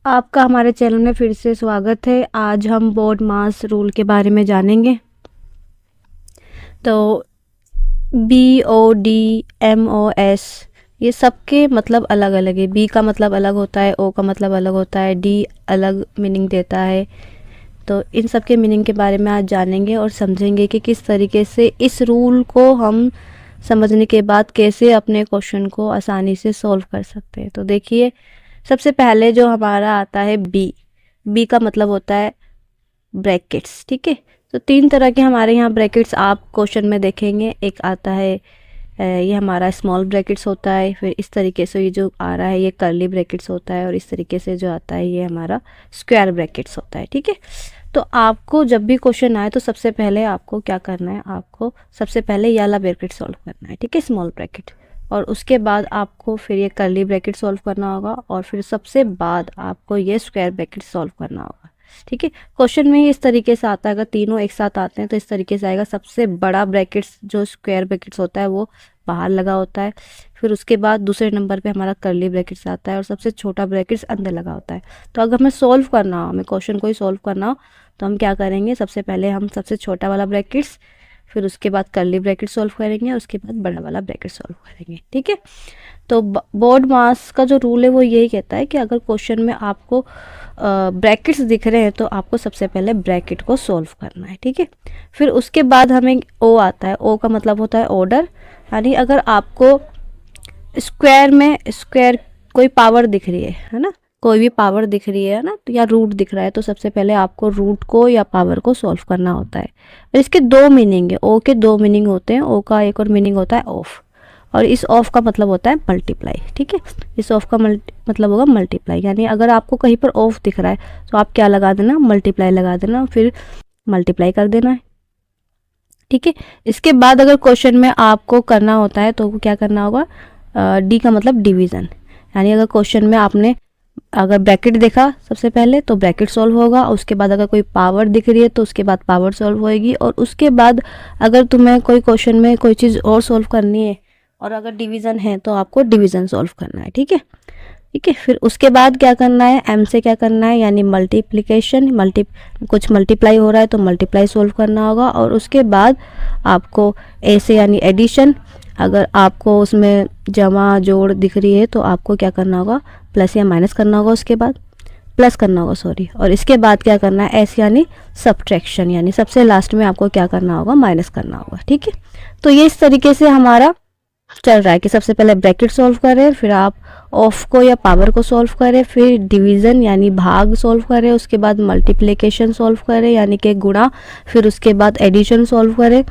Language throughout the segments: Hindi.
आपका हमारे चैनल में फिर से स्वागत है। आज हम BODMAS रूल के बारे में जानेंगे। तो BODMAS ये सबके मतलब अलग अलग है। B का मतलब अलग होता है, O का मतलब अलग होता है, D अलग मीनिंग देता है। तो इन सब के मीनिंग के बारे में आज जानेंगे और समझेंगे कि किस तरीके से इस रूल को हम समझने के बाद कैसे अपने क्वेश्चन को आसानी से सॉल्व कर सकते हैं। तो देखिए, सबसे पहले जो हमारा आता है बी का मतलब होता है ब्रैकेट्स। ठीक है, तो तीन तरह के हमारे यहाँ ब्रैकेट्स आप क्वेश्चन में देखेंगे। एक आता है ये हमारा स्मॉल ब्रैकेट्स होता है, फिर इस तरीके से ये जो आ रहा है ये कर्ली ब्रैकेट्स होता है, और इस तरीके से जो आता है ये हमारा स्क्वायर ब्रैकेट्स होता है। ठीक है, तो आपको जब भी क्वेश्चन आए तो सबसे पहले आपको क्या करना है, आपको सबसे पहले ये वाला ब्रैकेट सॉल्व करना है। ठीक है, स्मॉल ब्रैकेट, और उसके बाद आपको फिर ये कर्ली ब्रैकेट सॉल्व करना होगा, और फिर सबसे बाद आपको ये स्क्वायर ब्रैकेट सॉल्व करना होगा। ठीक है, क्वेश्चन में ही इस तरीके से आता है। अगर तीनों एक साथ आते हैं तो इस तरीके से आएगा। सबसे बड़ा ब्रैकेट्स जो स्क्वायर ब्रैकेट्स होता है वो बाहर लगा होता है, फिर उसके बाद दूसरे नंबर पे हमारा कर्ली ब्रैकेट्स आता है, और सबसे छोटा ब्रैकेट्स अंदर लगा होता है। तो अगर हमें सॉल्व करना हो, हमें क्वेश्चन को ही सॉल्व करना हो, तो हम क्या करेंगे, सबसे पहले हम सबसे छोटा वाला ब्रैकेट्स, फिर उसके बाद कर्ली ब्रैकेट सॉल्व करेंगे, और उसके बाद बड़ा वाला ब्रैकेट सॉल्व करेंगे। ठीक है, तो BODMAS का जो रूल है वो यही कहता है कि अगर क्वेश्चन में आपको ब्रैकेट्स दिख रहे हैं तो आपको सबसे पहले ब्रैकेट को सॉल्व करना है। ठीक है, फिर उसके बाद हमें O आता है। O का मतलब होता है ऑर्डर, यानी अगर आपको स्क्वायर में स्क्वायर कोई पावर दिख रही है ना, कोई भी पावर दिख रही है ना, तो या रूट दिख रहा है, तो सबसे पहले आपको रूट को या पावर को सॉल्व करना होता है। और इसके दो मीनिंग है, ओ के दो मीनिंग होते हैं। ओ का एक और मीनिंग होता है ऑफ, और इस ऑफ का मतलब होता है मल्टीप्लाई। ठीक है, इस ऑफ का मतलब होगा मल्टीप्लाई, यानी अगर आपको कहीं पर ऑफ दिख रहा है तो आप क्या लगा देना, मल्टीप्लाई लगा देना, फिर मल्टीप्लाई कर देना है। ठीक है, इसके बाद अगर क्वेश्चन में आपको करना होता है तो क्या करना होगा, डी का मतलब डिवीज़न, यानी अगर क्वेश्चन में आपने अगर ब्रैकेट देखा सबसे पहले तो ब्रैकेट सॉल्व होगा, उसके बाद अगर कोई पावर दिख रही है तो उसके बाद पावर सॉल्व होएगी, और उसके बाद अगर तुम्हें कोई क्वेश्चन में कोई चीज़ और सॉल्व करनी है और अगर डिवीज़न है तो आपको डिवीज़न सॉल्व करना है। ठीक है, ठीक है, फिर उसके बाद क्या करना है, एम से क्या करना है, यानी मल्टीप्लिकेशन, कुछ मल्टीप्लाई हो रहा है तो मल्टीप्लाई सॉल्व करना होगा, और उसके बाद आपको ए से यानी एडिशन, अगर आपको उसमें जमा जोड़ दिख रही है तो आपको क्या करना होगा, प्लस या माइनस करना होगा, उसके बाद प्लस करना होगा सॉरी, और इसके बाद क्या करना है, एस यानी सब्ट्रैक्शन, यानी सबसे लास्ट में आपको क्या करना होगा, माइनस करना होगा। ठीक है, तो ये इस तरीके से हमारा चल रहा है कि सबसे पहले ब्रैकेट सॉल्व करें, फिर आप ऑफ को या पावर को सॉल्व करें, फिर डिवीज़न यानी भाग सॉल्व करें, उसके बाद मल्टीप्लिकेशन सॉल्व करें यानी कि गुणा, फिर उसके बाद एडिशन सॉल्व करें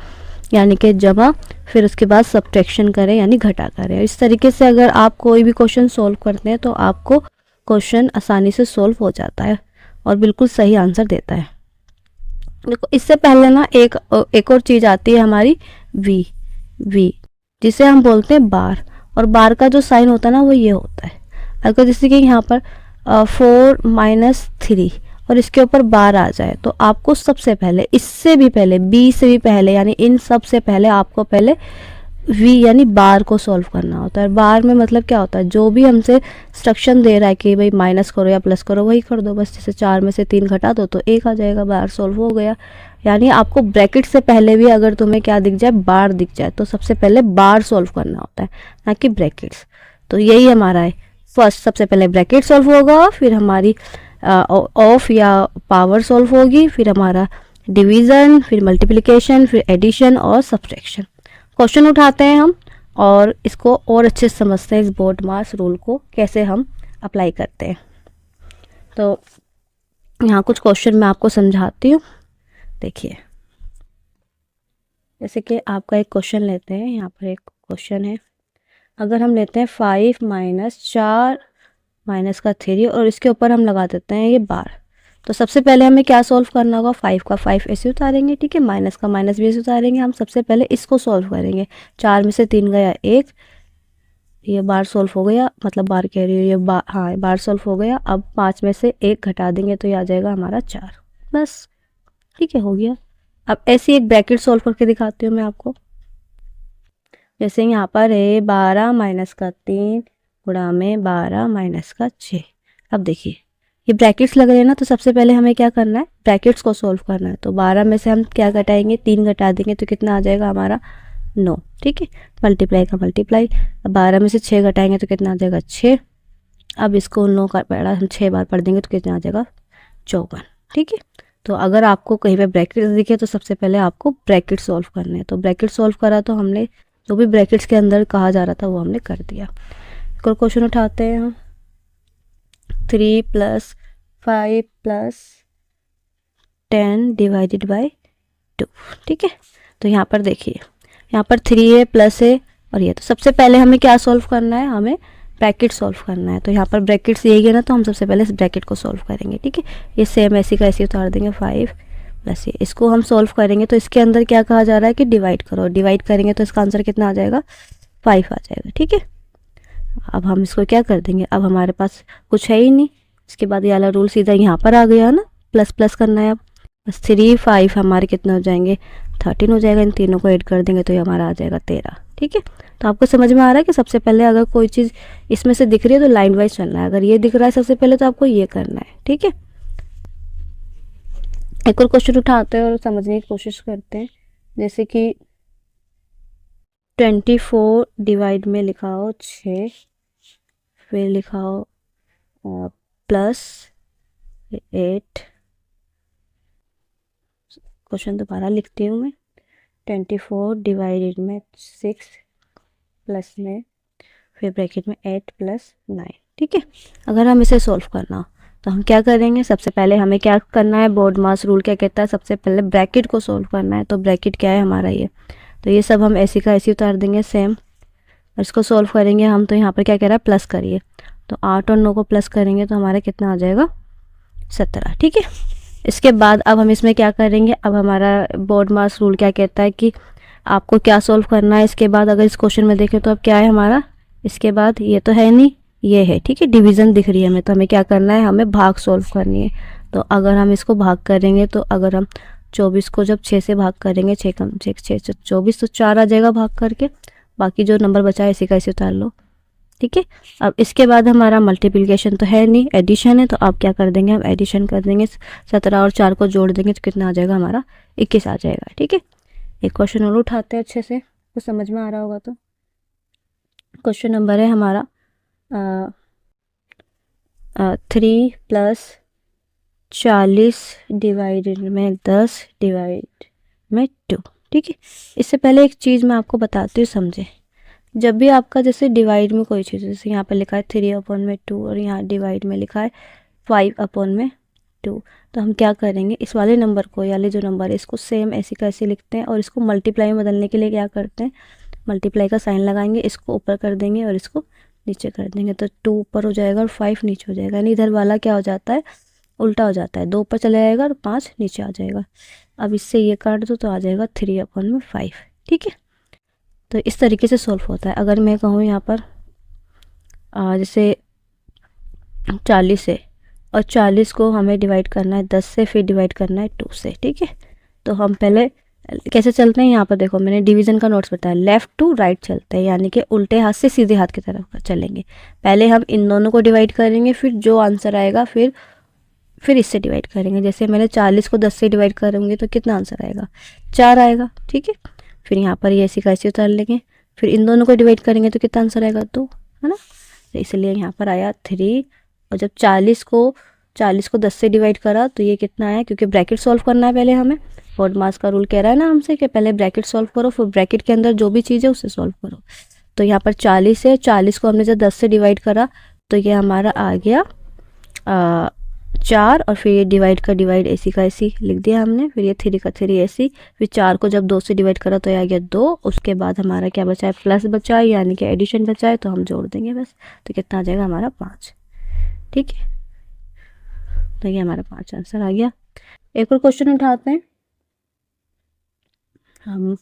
यानी कि जमा, फिर उसके बाद सब्ट्रैक्शन करें यानी घटा करें। इस तरीके से अगर आप कोई भी क्वेश्चन सॉल्व करते हैं तो आपको क्वेश्चन आसानी से सॉल्व हो जाता है और बिल्कुल सही आंसर देता है। देखो, इससे पहले ना एक और चीज़ आती है हमारी वी, जिसे हम बोलते हैं बार, और बार का जो साइन होता है ना वो ये होता है। अगर जैसे कि यहाँ पर 4 - 3 और इसके ऊपर बार आ जाए तो आपको सबसे पहले, इससे भी पहले, बी से भी पहले, यानी इन सब से पहले आपको पहले वी यानी बार को सॉल्व करना होता है। बार में मतलब क्या होता है, जो भी हमसे इंस्ट्रक्शन दे रहा है कि भाई माइनस करो या प्लस करो वही कर दो, बस। जैसे 4 में से 3 घटा दो तो 1 आ जाएगा, बार सॉल्व हो गया। यानी आपको ब्रैकेट से पहले भी अगर तुम्हें क्या दिख जाए, बार दिख जाए, तो सबसे पहले बार सॉल्व करना होता है, ना कि ब्रैकेट्स। तो यही हमारा है, फर्स्ट सबसे पहले ब्रैकेट सॉल्व होगा, फिर हमारी ऑफ या पावर सॉल्व होगी, फिर हमारा डिवीज़न, फिर मल्टीप्लिकेशन, फिर एडिशन और सब्ट्रैक्शन। क्वेश्चन उठाते हैं हम और इसको और अच्छे से समझते हैं, इस BODMAS रूल को कैसे हम अप्लाई करते हैं। तो यहाँ कुछ क्वेश्चन मैं आपको समझाती हूँ। देखिए, जैसे कि आपका एक क्वेश्चन लेते हैं, यहाँ पर एक क्वेश्चन है, अगर हम लेते हैं 5 - 4 - 3 और इसके ऊपर हम लगा देते हैं ये बार, तो सबसे पहले हमें क्या सॉल्व करना होगा, 5 का 5 ऐसे उतारेंगे, ठीक है, माइनस का माइनस भी ऐसे उतारेंगे। हम सबसे पहले इसको सॉल्व करेंगे। 4 में से 3 गया 1, ये बार सॉल्व हो गया, मतलब बार कह रही हूँ, ये बार, हाँ बार सॉल्व हो गया। अब 5 में से 1 घटा देंगे तो ये आ जाएगा हमारा 4, बस, ठीक है, हो गया। अब ऐसी एक ब्रैकेट सॉल्व करके दिखाती हूँ मैं आपको। जैसे यहाँ पर है 12 - 3 गुणा में 12 - 6। अब देखिए, ये ब्रैकेट्स लग रहे हैं ना, तो सबसे पहले हमें क्या करना है, ब्रैकेट्स को सॉल्व करना है। तो 12 में से हम क्या घटाएंगे, 3 घटा देंगे तो कितना आ जाएगा हमारा 9। ठीक है, मल्टीप्लाई का मल्टीप्लाई। अब 12 में से 6 घटाएंगे तो कितना आ जाएगा 6। अब इसको 9 का पढ़ा हम 6 बार पढ़ देंगे तो कितना आ जाएगा 54। ठीक है, तो अगर आपको कहीं पे ब्रैकेट्स दिखे तो सबसे पहले आपको ब्रैकेट सॉल्व करने हैं। तो ब्रैकेट सॉल्व करा तो हमने जो भी ब्रैकेट्स के अंदर कहा जा रहा था वो हमने कर दिया। एक क्वेश्चन उठाते हैं हम, 3 + 5 + 10 डिवाइडेड बाय 2। ठीक है, तो यहाँ पर देखिए, यहाँ पर 3 है, प्लस है और ये, तो सबसे पहले हमें क्या सॉल्व करना है, हमें ब्रैकेट सॉल्व करना है। तो यहाँ पर ब्रैकेट्स यही है ना, तो हम सबसे पहले इस ब्रैकेट को सॉल्व करेंगे। ठीक है, ये सेम ऐसी का ऐसी उतार देंगे, 5 + ये, इसको हम सॉल्व करेंगे। तो इसके अंदर क्या कहा जा रहा है कि डिवाइड करो, डिवाइड करेंगे तो इसका आंसर कितना आ जाएगा 5 आ जाएगा। ठीक है, अब हम इसको क्या कर देंगे, अब हमारे पास कुछ है ही नहीं, इसके बाद ये वाला रूल सीधा यहाँ पर आ गया ना, प्लस प्लस करना है। अब बस 3 5 हमारे कितने हो जाएंगे 13 हो जाएगा। इन तीनों को ऐड कर देंगे तो ये हमारा आ जाएगा 13। ठीक है, तो आपको समझ में आ रहा है कि सबसे पहले अगर कोई चीज़ इसमें से दिख रही है तो लाइन वाइज चलना है। अगर ये दिख रहा है सबसे पहले तो आपको ये करना है। ठीक है, एक और क्वेश्चन उठाते हैं और समझने की कोशिश करते हैं। जैसे कि 24 डिवाइड में लिखा हो 6, फिर लिखा हो +8। क्वेश्चन दोबारा लिखती हूँ मैं, 24 डिवाइडेड में 6 प्लस में फिर ब्रैकेट में 8 + 9। ठीक है, अगर हम इसे सॉल्व करना हो तो हम क्या करेंगे, सबसे पहले हमें क्या करना है, बोर्ड मास रूल क्या कहता है, सबसे पहले ब्रैकेट को सॉल्व करना है। तो ब्रैकेट क्या है हमारा ये, तो ये सब हम ऐसी का ऐसी उतार देंगे सेम, और इसको सॉल्व करेंगे हम। तो यहाँ पर क्या कह रहा है प्लस करिए, तो 8 और 9 को प्लस करेंगे तो हमारा कितना आ जाएगा 17। ठीक है, इसके बाद अब हम इसमें क्या करेंगे, अब हमारा बोर्ड मास रूल क्या कहता है कि आपको क्या सॉल्व करना है। इसके बाद अगर इस क्वेश्चन में देखें तो अब क्या है हमारा, इसके बाद ये तो है नहीं, ये है। ठीक है, डिवीज़न दिख रही है हमें, तो हमें क्या करना है, हमें भाग सॉल्व करनी है। तो अगर हम इसको भाग करेंगे तो अगर हम 24 को जब 6 से भाग करेंगे, 6 कम 6 6 24 तो 4 आ जाएगा भाग करके, बाकी जो नंबर बचा है इसी का इसे उतार लो। ठीक है, अब इसके बाद हमारा मल्टीप्लिकेशन तो है नहीं, एडिशन है। तो आप क्या कर देंगे, हम एडिशन कर देंगे, 17 और 4 को जोड़ देंगे तो कितना आ जाएगा हमारा 21 आ जाएगा। ठीक है, एक क्वेश्चन और उठाते हैं अच्छे से, कुछ समझ में आ रहा होगा। तो क्वेश्चन नंबर है हमारा 3 + 40 डिवाइडेड में 10 डिवाइड में 2। ठीक है, इससे पहले एक चीज़ मैं आपको बताती हूँ, समझे। जब भी आपका जैसे डिवाइड में कोई चीज़, जैसे यहाँ पे लिखा है 3/2 और यहाँ डिवाइड में लिखा है 5/2, तो हम क्या करेंगे, इस वाले नंबर को, यानी जो नंबर है इसको सेम ऐसे का ऐसे लिखते हैं, और इसको मल्टीप्लाई में बदलने के लिए क्या करते हैं, मल्टीप्लाई का साइन लगाएंगे, इसको ऊपर कर देंगे और इसको नीचे कर देंगे। तो 2 ऊपर हो जाएगा और 5 नीचे हो जाएगा, यानी इधर वाला क्या हो जाता है, उल्टा हो जाता है, 2 ऊपर चला जाएगा और 5 नीचे आ जाएगा। अब इससे ये काट दो तो आ जाएगा 3/5। ठीक है, तो इस तरीके से सॉल्व होता है। अगर मैं कहूँ यहाँ पर जैसे 40 है और 40 को हमें डिवाइड करना है 10 से, फिर डिवाइड करना है 2 से। ठीक है, तो हम पहले कैसे चलते हैं, यहाँ पर देखो मैंने डिवीज़न का नोट्स बताया, लेफ़्ट टू राइट चलते हैं, यानी कि उल्टे हाथ से सीधे हाथ की तरफ चलेंगे। पहले हम इन दोनों को डिवाइड करेंगे, फिर जो आंसर आएगा फिर इससे डिवाइड करेंगे। जैसे मैंने 40 को 10 से डिवाइड करूँगी तो कितना आंसर आएगा 4 आएगा। ठीक है, फिर यहाँ पर ये ऐसी का ऐसे उतार लेंगे, फिर इन दोनों को डिवाइड करेंगे तो कितना आंसर आएगा 2, है ना। तो इसलिए यहाँ पर आया 3, और जब 40 को 10 से डिवाइड करा तो ये कितना आया, क्योंकि ब्रैकेट सॉल्व करना है पहले हमें, बोर्ड मास का रूल कह रहा है ना हमसे कि पहले ब्रैकेट सॉल्व करो, फिर ब्रैकेट के अंदर जो भी चीज़ है उसे सॉल्व करो। तो यहाँ पर 40 है, 40 को हमने जब 10 से डिवाइड करा तो ये हमारा आ गया 4, और फिर ये डिवाइड का डिवाइड ऐसी का ऐसी लिख दिया हमने, फिर ये 3 का 3 ऐसी, फिर 4 को जब 2 से डिवाइड करा तो ये आ गया 2। उसके बाद हमारा क्या बचा है, प्लस बचा है, यानी कि एडिशन बचा है, तो हम जोड़ देंगे बस। तो कितना आ जाएगा हमारा 5। ठीक है, तो ये हमारा 5 आंसर आ गया। एक और क्वेश्चन उठाते हैं हम,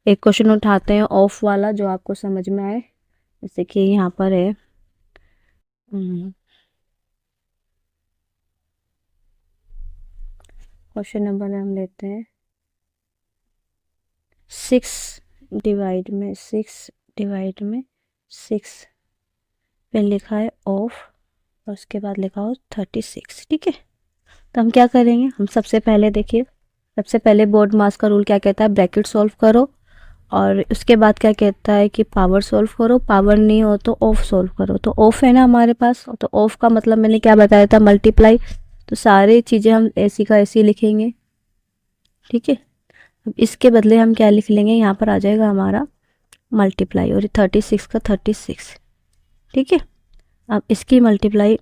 एक क्वेश्चन उठाते हैं ऑफ वाला, जो आपको समझ में आए। जैसे कि यहाँ पर है क्वेश्चन नंबर हम लेते हैं 6 डिवाइड में 6 डिवाइड में 6, फिर लिखा है ऑफ और उसके बाद लिखा हो 36, ठीक है। तो हम क्या करेंगे, हम सबसे पहले देखिए, सबसे पहले बोर्ड मास का रूल क्या कहता है, ब्रैकेट सॉल्व करो, और उसके बाद क्या कहता है कि पावर सॉल्व करो, पावर नहीं हो तो ऑफ सॉल्व करो। तो ऑफ है ना हमारे पास, तो ऑफ का मतलब मैंने क्या बताया था, मल्टीप्लाई। तो सारी चीज़ें हम ऐसी का ऐसी लिखेंगे, ठीक है। अब इसके बदले हम क्या लिख लेंगे, यहाँ पर आ जाएगा हमारा मल्टीप्लाई, और 36 का 36, ठीक है। अब इसकी मल्टीप्लाई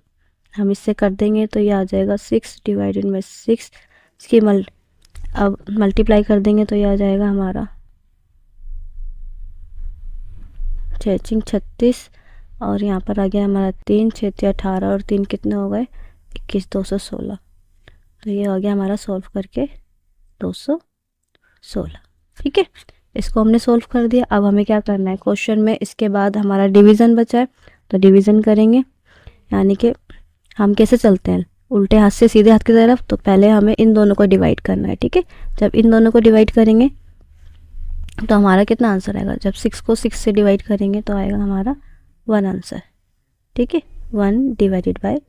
हम इससे कर देंगे तो ये आ जाएगा 6 डिवाइडेड में 6। इसकी अब मल्टीप्लाई कर देंगे तो ये आ जाएगा हमारा 6 36, और यहाँ पर आ गया हमारा 3 6 18, और 3 कितने हो गए 21 216। तो ये हो गया हमारा सॉल्व करके 216, ठीक है। इसको हमने सॉल्व कर दिया। अब हमें क्या करना है क्वेश्चन में, इसके बाद हमारा डिवीज़न बचा है, तो डिवीज़न करेंगे। यानी कि हम कैसे चलते हैं, उल्टे हाथ से सीधे हाथ की तरफ। तो पहले हमें इन दोनों को डिवाइड करना है, ठीक है। जब इन दोनों को डिवाइड करेंगे तो हमारा कितना आंसर आएगा, जब 6 को 6 से डिवाइड करेंगे तो आएगा हमारा 1 आंसर, ठीक है। 1 डिवाइडेड बाय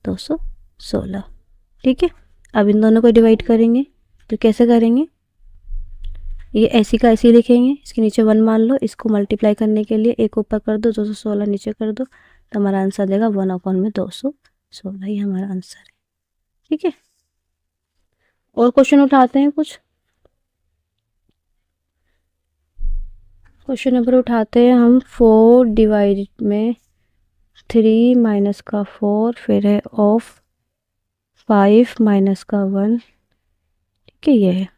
216, ठीक है। अब इन दोनों को डिवाइड करेंगे तो कैसे करेंगे, ये ऐसी का ऐसी लिखेंगे, इसके नीचे 1 मान लो, इसको मल्टीप्लाई करने के लिए एक ऊपर कर दो, 216 नीचे कर दो, तो हमारा आंसर देगा 1/216। ये हमारा आंसर है, ठीक है। और क्वेश्चन उठाते हैं कुछ। क्वेश्चन नंबर उठाते हैं हम 4 डिवाइडेड में 3 माइनस का 4, फिर है ऑफ 5 माइनस का 1, ठीक है। ये है।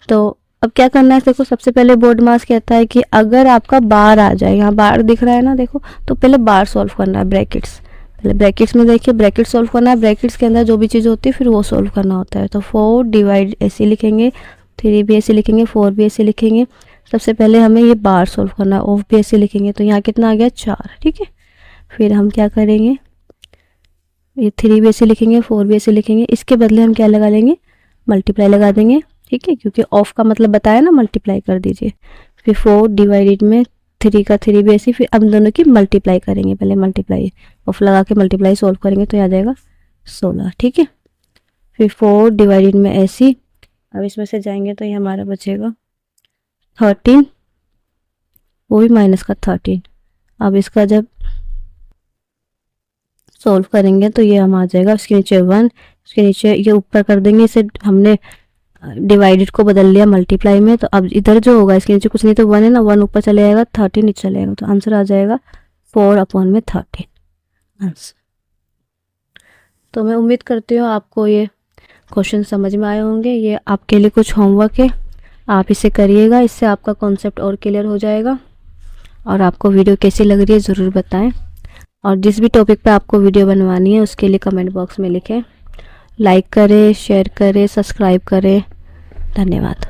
तो अब क्या करना है, देखो सबसे पहले बोर्ड मास कहता है कि अगर आपका बार आ जाए, यहाँ बार दिख रहा है ना, देखो, तो पहले बार सॉल्व करना है, ब्रैकेट्स। पहले ब्रैकेट्स में देखिए, ब्रैकेट सॉल्व करना है, ब्रैकेट्स के अंदर जो भी चीज़ होती है फिर वो सॉल्व करना होता है। तो 4 डिवाइड ऐसे लिखेंगे, 3 भी ऐसे लिखेंगे, 4 भी ऐसे लिखेंगे। सबसे पहले हमें ये बार सॉल्व करना है, ऑफ भी ऐसे लिखेंगे, तो यहाँ कितना आ गया 4, ठीक है। फिर हम क्या करेंगे, ये 3 भी ऐसे लिखेंगे, 4 भी ऐसे लिखेंगे, इसके बदले हम क्या लगा लेंगे, मल्टीप्लाई लगा देंगे, ठीक है, क्योंकि ऑफ का मतलब बताया ना, मल्टीप्लाई कर दीजिए। फिर 4 डिवाइडेड में 3 का 3 भी ऐसे, फिर अब दोनों की मल्टीप्लाई करेंगे, पहले मल्टीप्लाई ऑफ लगा के मल्टीप्लाई सॉल्व करेंगे तो आ जाएगा 16, ठीक है। फिर 4 डिवाइडेड में ऐसी, अब इसमें से जाएंगे तो ये हमारा बचेगा 13, वो भी माइनस का 13। अब इसका जब सॉल्व करेंगे तो ये हम आ जाएगा, इसके नीचे 1, इसके नीचे ये ऊपर कर देंगे, इसे हमने डिवाइडेड को बदल लिया मल्टीप्लाई में। तो अब इधर जो होगा इसके नीचे कुछ नहीं, तो 1 है ना, 1 ऊपर चले जाएगा, 13 नीचे चले जाएगा, तो आंसर आ जाएगा 4/13 आंसर। तो मैं उम्मीद करती हूँ आपको ये क्वेश्चन समझ में आए होंगे। ये आपके लिए कुछ होमवर्क है, आप इसे करिएगा, इससे आपका कॉन्सेप्ट और क्लियर हो जाएगा। और आपको वीडियो कैसी लग रही है ज़रूर बताएं, और जिस भी टॉपिक पे आपको वीडियो बनवानी है उसके लिए कमेंट बॉक्स में लिखें। लाइक करें, शेयर करें, सब्सक्राइब करें। धन्यवाद।